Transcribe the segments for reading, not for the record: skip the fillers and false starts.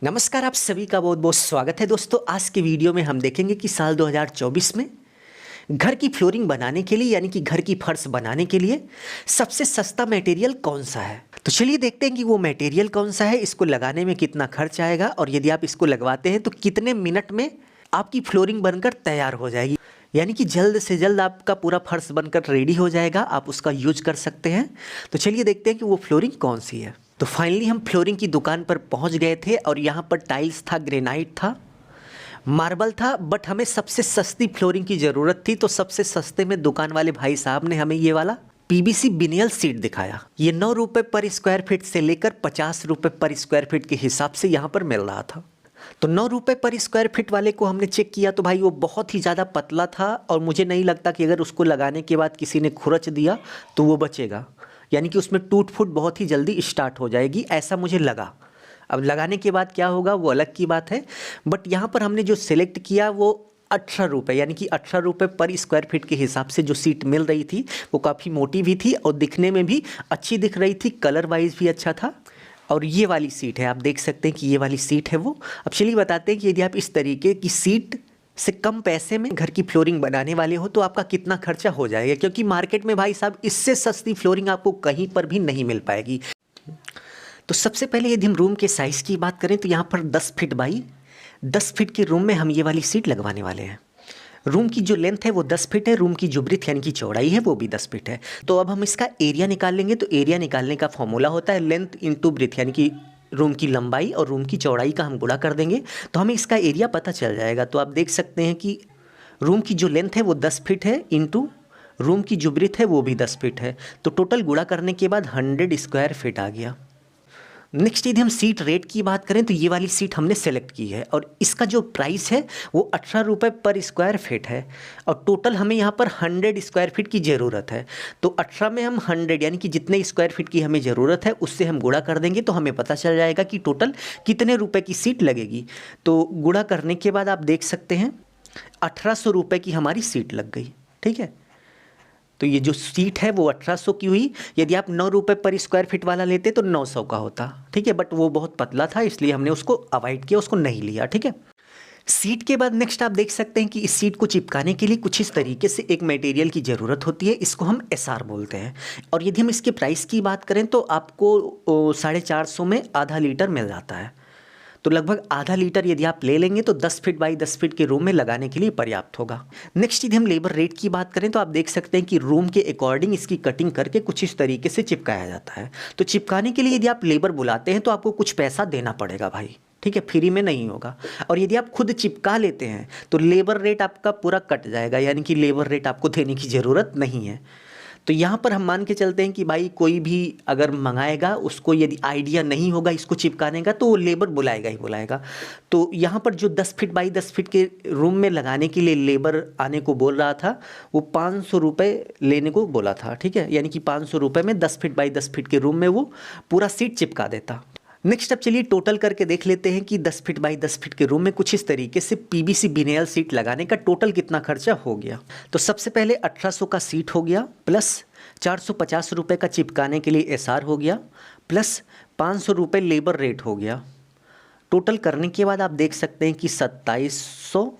नमस्कार, आप सभी का बहुत बहुत स्वागत है दोस्तों। आज के वीडियो में हम देखेंगे कि साल 2024 में घर की फ्लोरिंग बनाने के लिए यानी कि घर की फर्श बनाने के लिए सबसे सस्ता मटेरियल कौन सा है। तो चलिए देखते हैं कि वो मटेरियल कौन सा है, इसको लगाने में कितना खर्च आएगा और यदि आप इसको लगवाते हैं तो कितने मिनट में आपकी फ्लोरिंग बनकर तैयार हो जाएगी, यानी कि जल्द से जल्द आपका पूरा फर्श बनकर रेडी हो जाएगा, आप उसका यूज कर सकते हैं। तो चलिए देखते हैं कि वो फ्लोरिंग कौन सी है। तो फाइनली हम फ्लोरिंग की दुकान पर पहुंच गए थे और यहाँ पर टाइल्स था, ग्रेनाइट था, मार्बल था, बट हमें सबसे सस्ती फ्लोरिंग की ज़रूरत थी। तो सबसे सस्ते में दुकान वाले भाई साहब ने हमें ये वाला पीवीसी विनियल सीट दिखाया। ये 9 रुपये पर स्क्वायर फीट से लेकर 50 रुपये पर स्क्वायर फीट के हिसाब से यहाँ पर मिल रहा था। तो 9 रुपये पर स्क्वायर फीट वाले को हमने चेक किया तो भाई वो बहुत ही ज़्यादा पतला था और मुझे नहीं लगता कि अगर उसको लगाने के बाद किसी ने खुरच दिया तो वो बचेगा, यानी कि उसमें टूट फूट बहुत ही जल्दी स्टार्ट हो जाएगी, ऐसा मुझे लगा। अब लगाने के बाद क्या होगा वो अलग की बात है, बट यहाँ पर हमने जो सिलेक्ट किया वो 18 रुपये यानी कि 18 रुपये पर स्क्वायर फीट के हिसाब से जो सीट मिल रही थी वो काफ़ी मोटी भी थी और दिखने में भी अच्छी दिख रही थी, कलर वाइज भी अच्छा था। और ये वाली सीट है, आप देख सकते हैं कि ये वाली सीट है वो। अब चलिए बताते हैं कि यदि आप इस तरीके की सीट से कम पैसे में घर की फ्लोरिंग बनाने वाले हो तो आपका कितना खर्चा हो जाएगा, क्योंकि मार्केट में भाई साहब इससे सस्ती फ्लोरिंग आपको कहीं पर भी नहीं मिल पाएगी। तो सबसे पहले यदि हम रूम के साइज़ की बात करें तो यहाँ पर 10 फीट बाई 10 फीट के रूम में हम ये वाली सीट लगवाने वाले हैं। रूम की जो लेंथ है वो 10 फीट है, रूम की जो ब्रीथ यानी कि चौड़ाई है वो भी 10 फीट है। तो अब हम इसका एरिया निकाल लेंगे। तो एरिया निकालने का फॉर्मूला होता है लेंथ इंटू ब्रीथ, यानी कि रूम की लंबाई और रूम की चौड़ाई का हम गुणा कर देंगे तो हमें इसका एरिया पता चल जाएगा। तो आप देख सकते हैं कि रूम की जो लेंथ है वो 10 फीट है इंटू रूम की जो ब्रीथ है वो भी 10 फीट है। तो टोटल गुणा करने के बाद 100 स्क्वायर फीट आ गया। नेक्स्ट यदि हम सीट रेट की बात करें तो ये वाली सीट हमने सेलेक्ट की है और इसका जो प्राइस है वो 18 रुपये पर स्क्वायर फीट है और टोटल हमें यहाँ पर 100 स्क्वायर फीट की ज़रूरत है। तो 18 में हम 100 यानी कि जितने स्क्वायर फीट की हमें ज़रूरत है उससे हम गुणा कर देंगे तो हमें पता चल जाएगा कि टोटल कितने रुपए की सीट लगेगी। तो गुणा करने के बाद आप देख सकते हैं 1800 रुपये की हमारी सीट लग गई। ठीक है, तो ये जो सीट है वो 1800 की हुई। यदि आप 9 रुपये पर स्क्वायर फीट वाला लेते तो 900 का होता। ठीक है, बट वो बहुत पतला था इसलिए हमने उसको अवॉइड किया, उसको नहीं लिया। ठीक है, सीट के बाद नेक्स्ट आप देख सकते हैं कि इस सीट को चिपकाने के लिए कुछ इस तरीके से एक मटेरियल की ज़रूरत होती है, इसको हम एसआर बोलते हैं। और यदि हम इसके प्राइस की बात करें तो आपको 450 में आधा लीटर मिल जाता है। तो लगभग आधा लीटर यदि आप ले लेंगे तो 10 फीट बाई 10 फीट के रूम में लगाने के लिए पर्याप्त होगा। नेक्स्ट यदि हम लेबर रेट की बात करें तो आप देख सकते हैं कि रूम के अकॉर्डिंग इसकी कटिंग करके कुछ इस तरीके से चिपकाया जाता है। तो चिपकाने के लिए यदि आप लेबर बुलाते हैं तो आपको कुछ पैसा देना पड़ेगा भाई। ठीक है, फ्री में नहीं होगा। और यदि आप खुद चिपका लेते हैं तो लेबर रेट आपका पूरा कट जाएगा, यानी कि लेबर रेट आपको देने की ज़रूरत नहीं है। तो यहाँ पर हम मान के चलते हैं कि भाई कोई भी अगर मंगाएगा उसको यदि आइडिया नहीं होगा इसको चिपकाने का तो वो लेबर बुलाएगा ही बुलाएगा। तो यहाँ पर जो 10 फीट बाई 10 फीट के रूम में लगाने के लिए लेबर आने को बोल रहा था वो 500 रुपये लेने को बोला था। ठीक है, यानी कि 500 रुपये में 10 फीट बाई 10 फीट के रूम में वो पूरा सीट चिपका देता। नेक्स्ट अब चलिए टोटल करके देख लेते हैं कि 10 फीट बाई 10 फीट के रूम में कुछ इस तरीके से पीवीसी विनियल सीट लगाने का टोटल कितना खर्चा हो गया। तो सबसे पहले 1800 का सीट हो गया, प्लस 450 रुपये का चिपकाने के लिए एसआर हो गया, प्लस 500 रुपये लेबर रेट हो गया। टोटल करने के बाद आप देख सकते हैं कि 2750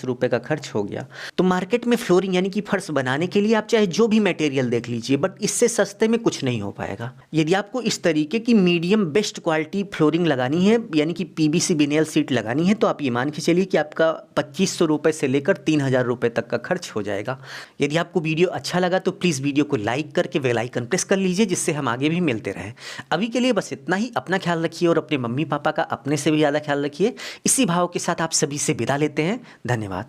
रुपये का खर्च हो गया। तो मार्केट में फ्लोरिंग यानी कि फर्श बनाने के लिए आप चाहे जो भी मटेरियल देख लीजिए बट इससे सस्ते में कुछ नहीं हो पाएगा। यदि आपको इस तरीके की मीडियम बेस्ट क्वालिटी फ्लोरिंग लगानी है यानी कि पीवीसी विनियल सीट लगानी है तो आप ये मान के चलिए कि आपका 2500 रुपये से लेकर 3000 रुपये तक का खर्च हो जाएगा। यदि आपको वीडियो अच्छा लगा तो प्लीज़ वीडियो को लाइक करके बेल आइकन प्रेस कर लीजिए जिससे हम आगे भी मिलते रहें। अभी के लिए बस इतना ही। अपना ख्याल रखिए और अपने मम्मी पापा का अपने से भी ज़्यादा ख्याल रखिए। इसी भाव के साथ आप सभी से विदा लेते हैं। धन्यवाद।